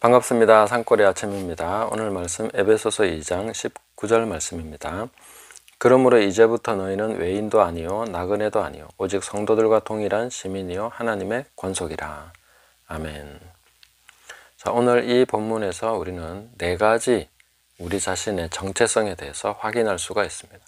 반갑습니다. 산골의 아침입니다. 오늘 말씀 에베소서 2장 19절 말씀입니다. 그러므로 이제부터 너희는 외인도 아니요 나그네도 아니요 오직 성도들과 동일한 시민이요 하나님의 권속이라. 아멘. 자, 오늘 이 본문에서 우리는 네 가지 우리 자신의 정체성에 대해서 확인할 수가 있습니다.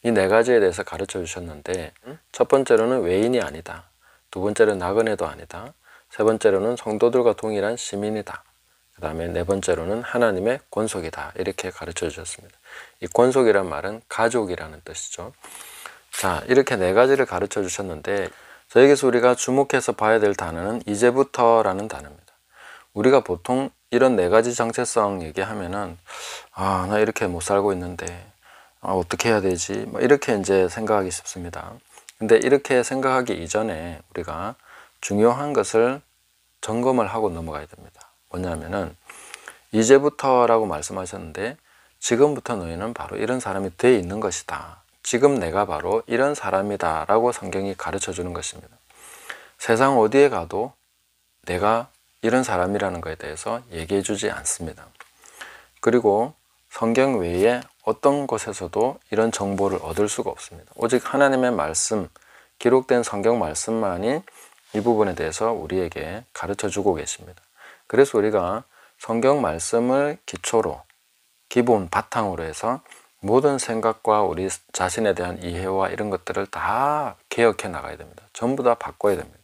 이 네 가지에 대해서 가르쳐 주셨는데, 첫 번째로는 외인이 아니다, 두 번째로는 나그네도 아니다, 세 번째로는 성도들과 동일한 시민이다, 그 다음에 네 번째로는 하나님의 권속이다, 이렇게 가르쳐 주셨습니다. 이 권속이란 말은 가족이라는 뜻이죠. 자, 이렇게 네 가지를 가르쳐 주셨는데, 여기서 우리가 주목해서 봐야 될 단어는 이제부터라는 단어입니다. 우리가 보통 이런 네 가지 정체성 얘기하면은 나 이렇게 못 살고 있는데 어떻게 해야 되지? 이렇게 이제 생각하기 쉽습니다. 근데 이렇게 생각하기 이전에 우리가 중요한 것을 점검을 하고 넘어가야 됩니다. 뭐냐면은 이제부터라고 말씀하셨는데, 지금부터 너희는 바로 이런 사람이 되어 있는 것이다. 지금 내가 바로 이런 사람이다 라고 성경이 가르쳐 주는 것입니다. 세상 어디에 가도 내가 이런 사람이라는 것에 대해서 얘기해 주지 않습니다. 그리고 성경 외에 어떤 곳에서도 이런 정보를 얻을 수가 없습니다. 오직 하나님의 말씀, 기록된 성경 말씀만이 이 부분에 대해서 우리에게 가르쳐 주고 계십니다. 그래서 우리가 성경 말씀을 기초로, 기본 바탕으로 해서 모든 생각과 우리 자신에 대한 이해와 이런 것들을 다 개혁해 나가야 됩니다. 전부 다 바꿔야 됩니다.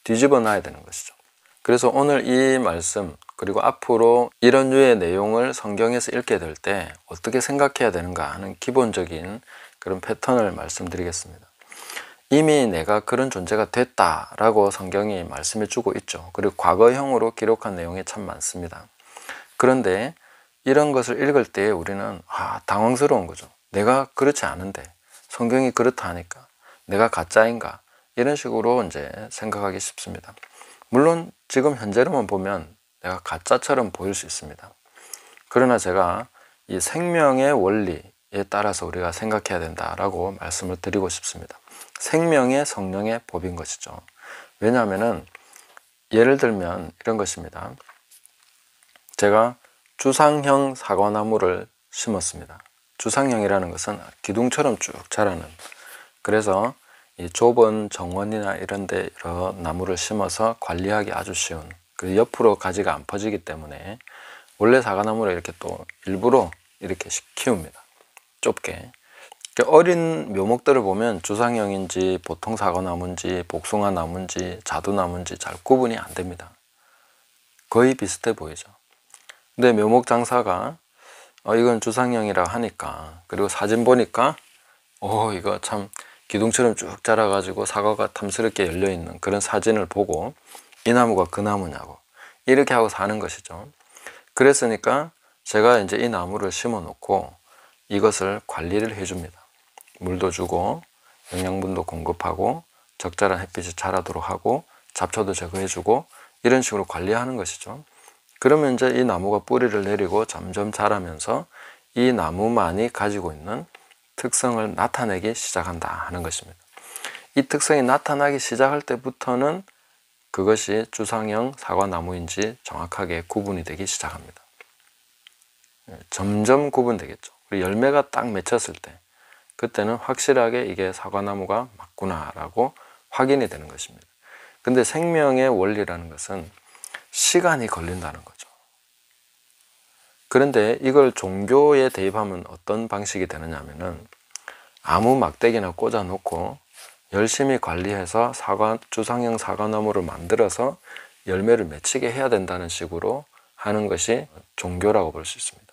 뒤집어 놔야 되는 것이죠. 그래서 오늘 이 말씀, 그리고 앞으로 이런 류의 내용을 성경에서 읽게 될 때 어떻게 생각해야 되는가 하는 기본적인 그런 패턴을 말씀드리겠습니다. 이미 내가 그런 존재가 됐다라고 성경이 말씀해 주고 있죠. 그리고 과거형으로 기록한 내용이 참 많습니다. 그런데 이런 것을 읽을 때 우리는 당황스러운 거죠. 내가 그렇지 않은데 성경이 그렇다 하니까 내가 가짜인가, 이런 식으로 이제 생각하기 쉽습니다. 물론 지금 현재로만 보면 내가 가짜처럼 보일 수 있습니다. 그러나 제가 이 생명의 원리에 따라서 우리가 생각해야 된다라고 말씀을 드리고 싶습니다. 생명의 성령의 법인 것이죠. 왜냐하면은 예를 들면 이런 것입니다. 제가 주상형 사과나무를 심었습니다. 주상형이라는 것은 기둥처럼 쭉 자라는, 그래서 이 좁은 정원이나 이런 데 여러 나무를 심어서 관리하기 아주 쉬운, 그 옆으로 가지가 안 퍼지기 때문에 원래 사과나무를 이렇게 또 일부러 이렇게 키웁니다. 좁게. 어린 묘목들을 보면 주상형인지 보통 사과나무인지 복숭아 나무인지 자두나무인지 잘 구분이 안 됩니다. 거의 비슷해 보이죠. 근데 묘목 장사가 이건 주상형이라 하니까, 그리고 사진 보니까 이거 참 기둥처럼 쭉 자라가지고 사과가 탐스럽게 열려있는 그런 사진을 보고 이 나무가 그 나무냐고 이렇게 하고 사는 것이죠. 그랬으니까 제가 이제 이 나무를 심어 놓고 이것을 관리를 해줍니다. 물도 주고 영양분도 공급하고 적절한 햇빛이 자라도록 하고 잡초도 제거해주고 이런 식으로 관리하는 것이죠. 그러면 이제 이 나무가 뿌리를 내리고 점점 자라면서 이 나무만이 가지고 있는 특성을 나타내기 시작한다 하는 것입니다. 이 특성이 나타나기 시작할 때부터는 그것이 주상형 사과나무인지 정확하게 구분이 되기 시작합니다. 점점 구분되겠죠. 그리고 열매가 딱 맺혔을 때 그때는 확실하게 이게 사과나무가 맞구나 라고 확인이 되는 것입니다. 근데 생명의 원리라는 것은 시간이 걸린다는 거죠. 그런데 이걸 종교에 대입하면 어떤 방식이 되느냐 하면은 아무 막대기나 꽂아 놓고 열심히 관리해서 주상형 사과나무를 만들어서 열매를 맺히게 해야 된다는 식으로 하는 것이 종교라고 볼 수 있습니다.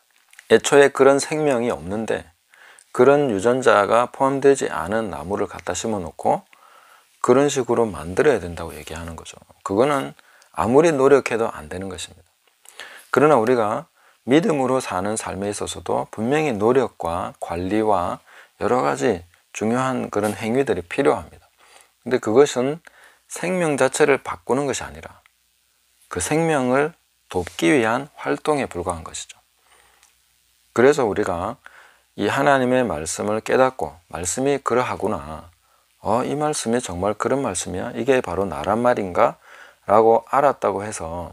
애초에 그런 생명이 없는데 그런 유전자가 포함되지 않은 나무를 갖다 심어 놓고 그런 식으로 만들어야 된다고 얘기하는 거죠. 그거는 아무리 노력해도 안 되는 것입니다. 그러나 우리가 믿음으로 사는 삶에 있어서도 분명히 노력과 관리와 여러 가지 중요한 그런 행위들이 필요합니다. 근데 그것은 생명 자체를 바꾸는 것이 아니라 그 생명을 돕기 위한 활동에 불과한 것이죠. 그래서 우리가 이 하나님의 말씀을 깨닫고 말씀이 그러하구나, 이 말씀이 정말 그런 말씀이야? 이게 바로 나란 말인가? 라고 알았다고 해서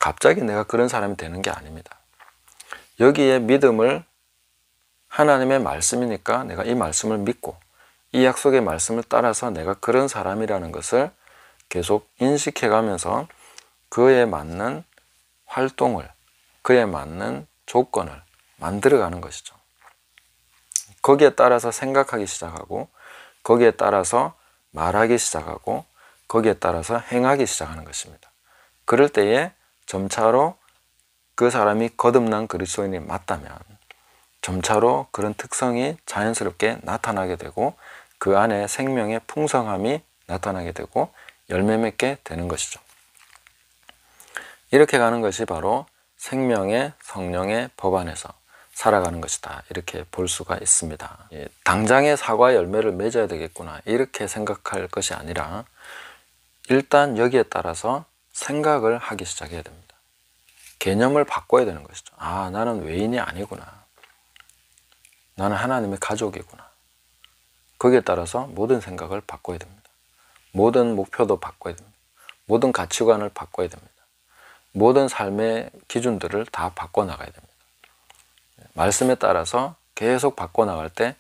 갑자기 내가 그런 사람이 되는 게 아닙니다. 여기에 믿음을, 하나님의 말씀이니까 내가 이 말씀을 믿고 이 약속의 말씀을 따라서 내가 그런 사람이라는 것을 계속 인식해가면서 그에 맞는 활동을, 그에 맞는 조건을 만들어가는 것이죠. 거기에 따라서 생각하기 시작하고, 거기에 따라서 말하기 시작하고, 거기에 따라서 행하기 시작하는 것입니다. 그럴 때에 점차로 그 사람이 거듭난 그리스도인이 맞다면 점차로 그런 특성이 자연스럽게 나타나게 되고, 그 안에 생명의 풍성함이 나타나게 되고 열매 맺게 되는 것이죠. 이렇게 가는 것이 바로 생명의 성령의 법 안에서 살아가는 것이다, 이렇게 볼 수가 있습니다. 당장의 사과 열매를 맺어야 되겠구나 이렇게 생각할 것이 아니라 일단 여기에 따라서 생각을 하기 시작해야 됩니다. 개념을 바꿔야 되는 것이죠. 아, 나는 외인이 아니구나. 나는 하나님의 가족이구나. 거기에 따라서 모든 생각을 바꿔야 됩니다. 모든 목표도 바꿔야 됩니다. 모든 가치관을 바꿔야 됩니다. 모든 삶의 기준들을 다 바꿔나가야 됩니다. 말씀에 따라서 계속 바꿔나갈 때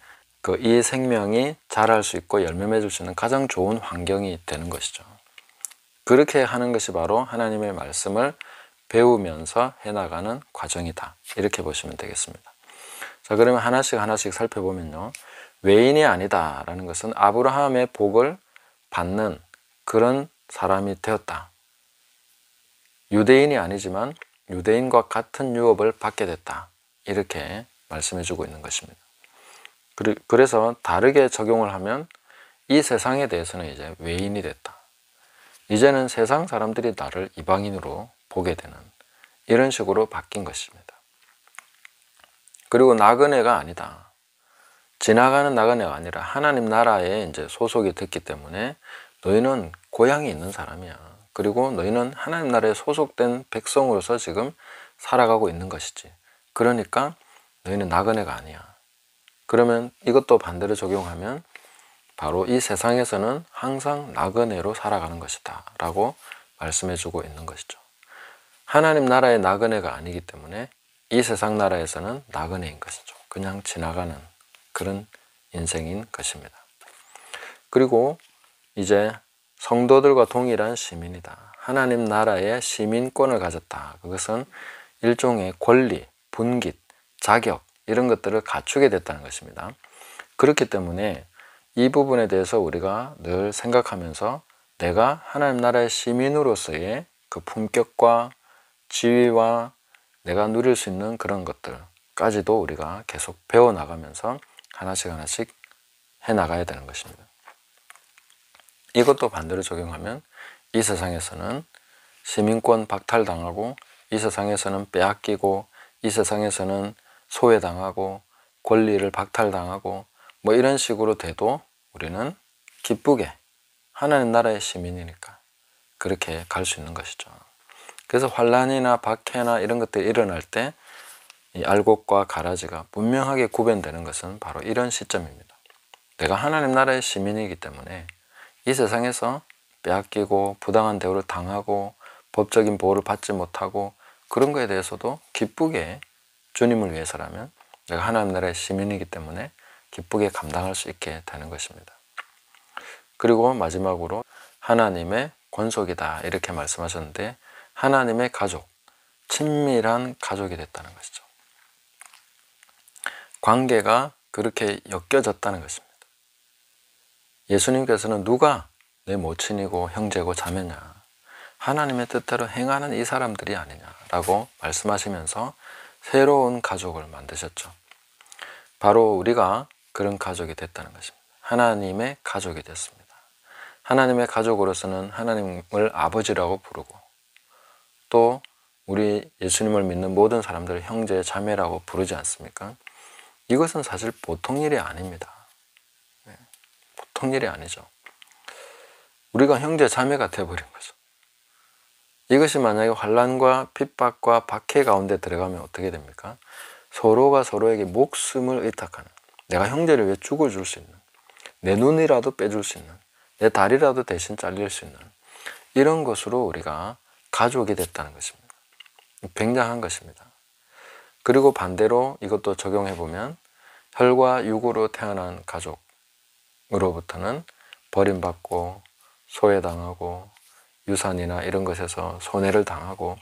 이 생명이 자랄 수 있고 열매 맺을 수 있는 가장 좋은 환경이 되는 것이죠. 그렇게 하는 것이 바로 하나님의 말씀을 배우면서 해나가는 과정이다, 이렇게 보시면 되겠습니다. 자, 그러면 하나씩 살펴보면요, 외인이 아니다 라는 것은 아브라함의 복을 받는 그런 사람이 되었다. 유대인이 아니지만 유대인과 같은 유업을 받게 됐다, 이렇게 말씀해 주고 있는 것입니다. 그래서 다르게 적용을 하면 이 세상에 대해서는 이제 외인이 됐다. 이제는 세상 사람들이 나를 이방인으로 보게 되는 이런 식으로 바뀐 것입니다. 그리고 나그네가 아니다. 지나가는 나그네가 아니라 하나님 나라에 이제 소속이 됐기 때문에 너희는 고향이 있는 사람이야. 그리고 너희는 하나님 나라에 소속된 백성으로서 지금 살아가고 있는 것이지. 그러니까 너희는 나그네가 아니야. 그러면 이것도 반대로 적용하면 바로 이 세상에서는 항상 나그네로 살아가는 것이다 라고 말씀해 주고 있는 것이죠. 하나님 나라의 나그네가 아니기 때문에 이 세상 나라에서는 나그네인 것이죠. 그냥 지나가는 그런 인생인 것입니다. 그리고 이제 성도들과 동일한 시민이다. 하나님 나라의 시민권을 가졌다. 그것은 일종의 권리, 분깃, 자격 이런 것들을 갖추게 됐다는 것입니다. 그렇기 때문에 이 부분에 대해서 우리가 늘 생각하면서 내가 하나님 나라의 시민으로서의 그 품격과 지위와 내가 누릴 수 있는 그런 것들까지도 우리가 계속 배워나가면서 하나씩 해나가야 되는 것입니다. 이것도 반대로 적용하면 이 세상에서는 시민권 박탈당하고, 이 세상에서는 빼앗기고, 이 세상에서는 소외당하고 권리를 박탈당하고 뭐 이런 식으로 돼도 우리는 기쁘게 하나님 나라의 시민이니까 그렇게 갈 수 있는 것이죠. 그래서 환난이나 박해나 이런 것들이 일어날 때 이 알곡과 가라지가 분명하게 구별되는 것은 바로 이런 시점입니다. 내가 하나님 나라의 시민이기 때문에 이 세상에서 빼앗기고 부당한 대우를 당하고 법적인 보호를 받지 못하고 그런 거에 대해서도 기쁘게 주님을 위해서라면 내가 하나님 나라의 시민이기 때문에 기쁘게 감당할 수 있게 되는 것입니다. 그리고 마지막으로 하나님의 권속이다 이렇게 말씀하셨는데, 하나님의 가족, 친밀한 가족이 됐다는 것이죠. 관계가 그렇게 엮여졌다는 것입니다. 예수님께서는 누가 내 모친이고 형제고 자매냐, 하나님의 뜻대로 행하는 이 사람들이 아니냐라고 말씀하시면서 새로운 가족을 만드셨죠. 바로 우리가 그런 가족이 됐다는 것입니다. 하나님의 가족이 됐습니다. 하나님의 가족으로서는 하나님을 아버지라고 부르고, 또 우리 예수님을 믿는 모든 사람들을 형제, 자매라고 부르지 않습니까? 이것은 사실 보통 일이 아닙니다. 보통 일이 아니죠. 우리가 형제, 자매가 되어버린 거죠. 이것이 만약에 환난과 핍박과 박해 가운데 들어가면 어떻게 됩니까? 서로가 서로에게 목숨을 의탁하는, 내가 형제를 위해 죽어줄 수 있는, 내 눈이라도 빼줄 수 있는, 내 다리라도 대신 잘릴 수 있는 이런 것으로 우리가 가족이 됐다는 것입니다. 굉장한 것입니다. 그리고 반대로 이것도 적용해 보면 혈과 육으로 태어난 가족으로부터는 버림받고 소외당하고 유산이나 이런 것에서 손해를 당하고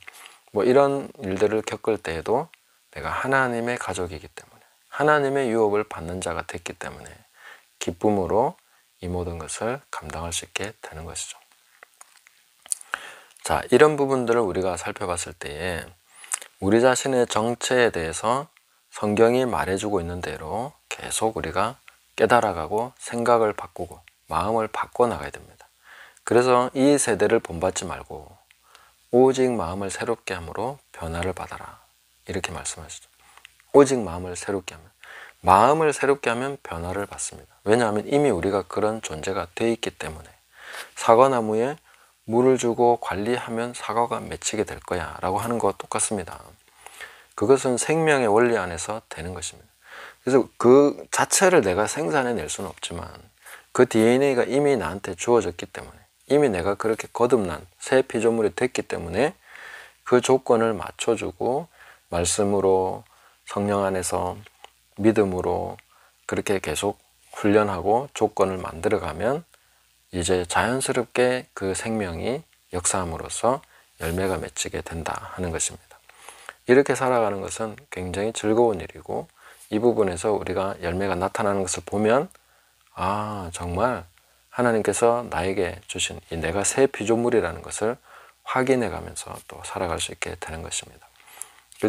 뭐 이런 일들을 겪을 때에도 내가 하나님의 가족이기 때문에 하나님의 유업을 받는 자가 됐기 때문에 기쁨으로 이 모든 것을 감당할 수 있게 되는 것이죠. 자, 이런 부분들을 우리가 살펴봤을 때에 우리 자신의 정체에 대해서 성경이 말해주고 있는 대로 계속 우리가 깨달아가고 생각을 바꾸고 마음을 바꿔나가야 됩니다. 그래서 이 세대를 본받지 말고 오직 마음을 새롭게 함으로 변화를 받아라, 이렇게 말씀하시죠. 오직 마음을 새롭게 하면, 마음을 새롭게 하면 변화를 받습니다. 왜냐하면 이미 우리가 그런 존재가 되어 있기 때문에 사과나무에 물을 주고 관리하면 사과가 맺히게 될 거야 라고 하는 것과 똑같습니다. 그것은 생명의 원리 안에서 되는 것입니다. 그래서 그 자체를 내가 생산해낼 수는 없지만 그 DNA가 이미 나한테 주어졌기 때문에, 이미 내가 그렇게 거듭난 새 피조물이 됐기 때문에 그 조건을 맞춰주고 말씀으로, 성령 안에서 믿음으로 그렇게 계속 훈련하고 조건을 만들어가면 이제 자연스럽게 그 생명이 역사함으로써 열매가 맺히게 된다 하는 것입니다. 이렇게 살아가는 것은 굉장히 즐거운 일이고, 이 부분에서 우리가 열매가 나타나는 것을 보면 아, 정말 하나님께서 나에게 주신 이 내가 새 피조물이라는 것을 확인해 가면서 또 살아갈 수 있게 되는 것입니다.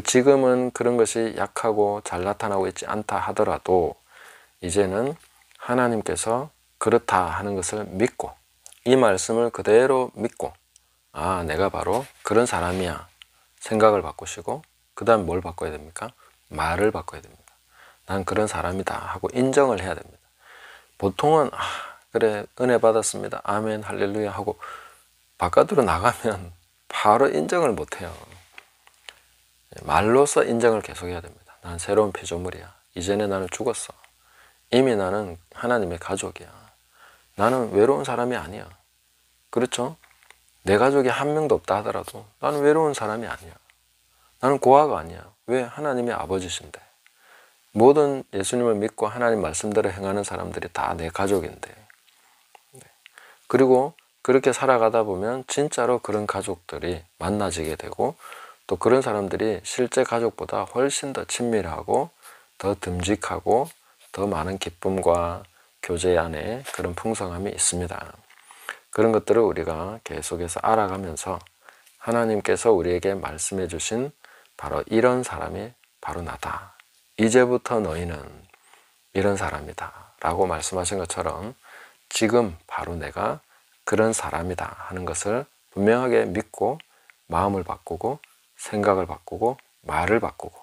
지금은 그런 것이 약하고 잘 나타나고 있지 않다 하더라도 이제는 하나님께서 그렇다 하는 것을 믿고 이 말씀을 그대로 믿고 아, 내가 바로 그런 사람이야 생각을 바꾸시고, 그 다음 뭘 바꿔야 됩니까? 말을 바꿔야 됩니다. 난 그런 사람이다 하고 인정을 해야 됩니다. 보통은 아, 그래 은혜 받았습니다, 아멘 할렐루야 하고 바깥으로 나가면 바로 인정을 못해요. 말로써 인정을 계속해야 됩니다. 난 새로운 피조물이야, 이제는 나는 죽었어, 이미 나는 하나님의 가족이야, 나는 외로운 사람이 아니야. 그렇죠? 내 가족이 한 명도 없다 하더라도 나는 외로운 사람이 아니야. 나는 고아가 아니야. 왜? 하나님의 아버지신데. 모든 예수님을 믿고 하나님 말씀대로 행하는 사람들이 다 내 가족인데. 그리고 그렇게 살아가다 보면 진짜로 그런 가족들이 만나지게 되고, 또 그런 사람들이 실제 가족보다 훨씬 더 친밀하고 더 듬직하고 더 많은 기쁨과 교제 안에 그런 풍성함이 있습니다. 그런 것들을 우리가 계속해서 알아가면서 하나님께서 우리에게 말씀해 주신 바로 이런 사람이 바로 나다, 이제부터 너희는 이런 사람이다 라고 말씀하신 것처럼 지금 바로 내가 그런 사람이다 하는 것을 분명하게 믿고 마음을 바꾸고 생각을 바꾸고 말을 바꾸고,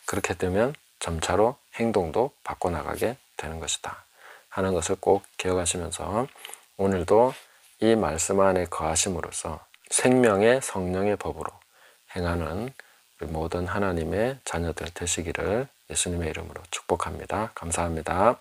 그렇게 되면 점차로 행동도 바꿔나가게 되는 것이다 하는 것을 꼭 기억하시면서 오늘도 이 말씀 안에 거하심으로써 생명의 성령의 법으로 행하는 우리 모든 하나님의 자녀들 되시기를 예수님의 이름으로 축복합니다. 감사합니다.